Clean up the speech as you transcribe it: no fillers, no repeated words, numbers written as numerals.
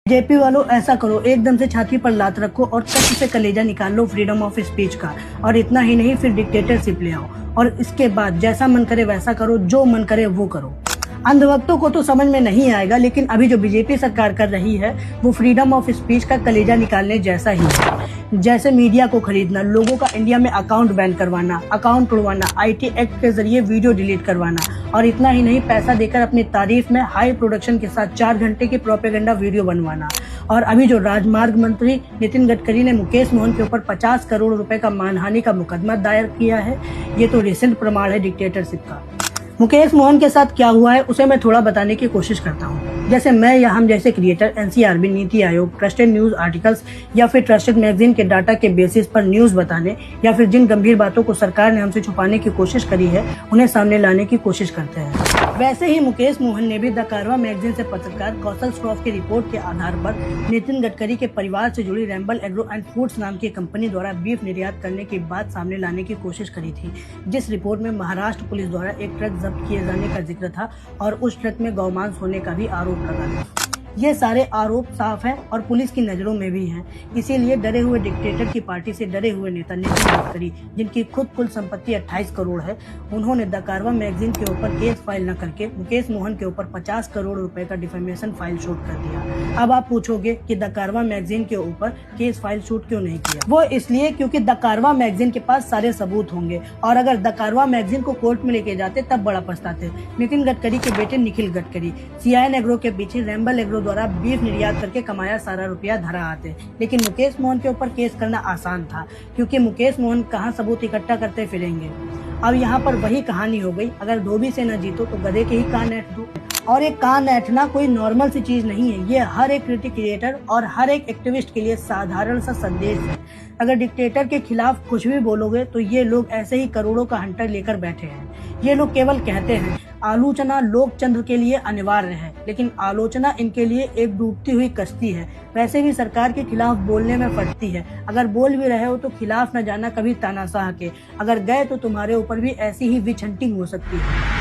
JP वालों ऐसा करो, एकदम से छाती पर लात रखो और कच्च से कलेजा निकाल लो फ्रीडम ऑफ स्पीच का। और इतना ही नहीं, फिर डिक्टेटरशिप ले आओ और इसके बाद जैसा मन करे वैसा करो, जो मन करे वो करो। अंधभक्तों को तो समझ में नहीं आएगा, लेकिन अभी जो बीजेपी सरकार कर रही है वो फ्रीडम ऑफ स्पीच का कलेजा निकालने जैसा ही है। जैसे मीडिया को खरीदना, लोगों का इंडिया में अकाउंट बैन करवाना, अकाउंट तोड़वाना, आईटी एक्ट के जरिए वीडियो डिलीट करवाना और इतना ही नहीं, पैसा देकर अपनी तारीफ में हाई प्रोडक्शन के साथ 4 घंटे की प्रोपेगेंडा वीडियो बनवाना। और अभी जो राजमार्ग मंत्री नितिन गडकरी ने मुकेश मोहन के ऊपर 50 करोड़ रुपए का मानहानि का मुकदमा दायर किया है, ये तो रिसेंट प्रमाण है डिक्टेटरशिप का। मुकेश मोहन के साथ क्या हुआ है उसे मैं थोड़ा बताने की कोशिश करता हूँ। जैसे मैं या हम जैसे creator NCRB, NITI Aayog, trusted news articles या फिर ट्रस्टेड मैगजीन के डाटा के बेसिस पर न्यूज बताने या फिर जिन गंभीर बातों को सरकार ने हमसे छुपाने की कोशिश करी है उन्हें सामने लाने की कोशिश करते हैं। वैसे ही मुकेश मोहन ने भी द कारवां मैगजीन से पत्रकार कौशल श्रॉफ की रिपोर्ट के आधार पर नितिन गडकरी के परिवार से जुड़ी रैम्बल एग्रो एंड फूड्स नाम की कंपनी द्वारा बीफ निर्यात करने की बात सामने लाने की कोशिश करी थी, जिस रिपोर्ट में महाराष्ट्र पुलिस द्वारा एक ट्रक जब्त किए जाने का जिक्र था और उस ट्रक में गौमांस होने का भी आरोप लगा था। ये सारे आरोप साफ हैं और पुलिस की नजरों में भी हैं। इसीलिए डरे हुए डिक्टेटर की पार्टी से डरे हुए नेता नितिन गडकरी, जिनकी खुद कुल संपत्ति 28 करोड़ है, उन्होंने द कारवां मैगजीन के ऊपर केस फाइल न करके मुकेश मोहन के ऊपर 50 करोड़ रुपए का डिफेमेशन फाइल शूट कर दिया। अब आप पूछोगे कि द कारवां मैगजीन के ऊपर केस फाइल शूट क्यों नहीं किया? वो इसलिए क्योंकि द कारवां मैगजीन के पास सारे सबूत होंगे और अगर द कारवां मैगजीन को कोर्ट में लेके जाते तब बड़ा पछताते। नितिन गडकरी के बेटे निखिल गडकरी CIN एग्रो के पीछे रैम्बल एग्रो द्वारा बीफ निर्यात करके कमाया सारा रुपया धरा आते। लेकिन मुकेश मोहन के ऊपर केस करना आसान था क्योंकि मुकेश मोहन कहाँ सबूत इकट्ठा करते फिरेंगे। अब यहाँ पर वही कहानी हो गई, अगर धोबी से न जीतो तो गधे के ही कान ऐंठ दो। और एक कान ऐंठना कोई नॉर्मल सी चीज नहीं है, ये हर एक क्रिएटर और हर एक एक्टिविस्ट के लिए साधारण सा संदेश है। अगर डिक्टेटर के खिलाफ कुछ भी बोलोगे तो ये लोग ऐसे ही करोड़ों का हंटर लेकर बैठे हैं। ये लोग केवल कहते हैं आलोचना लोकतंत्र के लिए अनिवार्य है, लेकिन आलोचना इनके लिए एक डूबती हुई कश्ती है। वैसे भी सरकार के खिलाफ बोलने में फटती है, अगर बोल भी रहे हो तो खिलाफ न जाना कभी तानाशाह के, अगर गए तो तुम्हारे ऊपर भी ऐसी ही विच हंटिंग हो सकती है।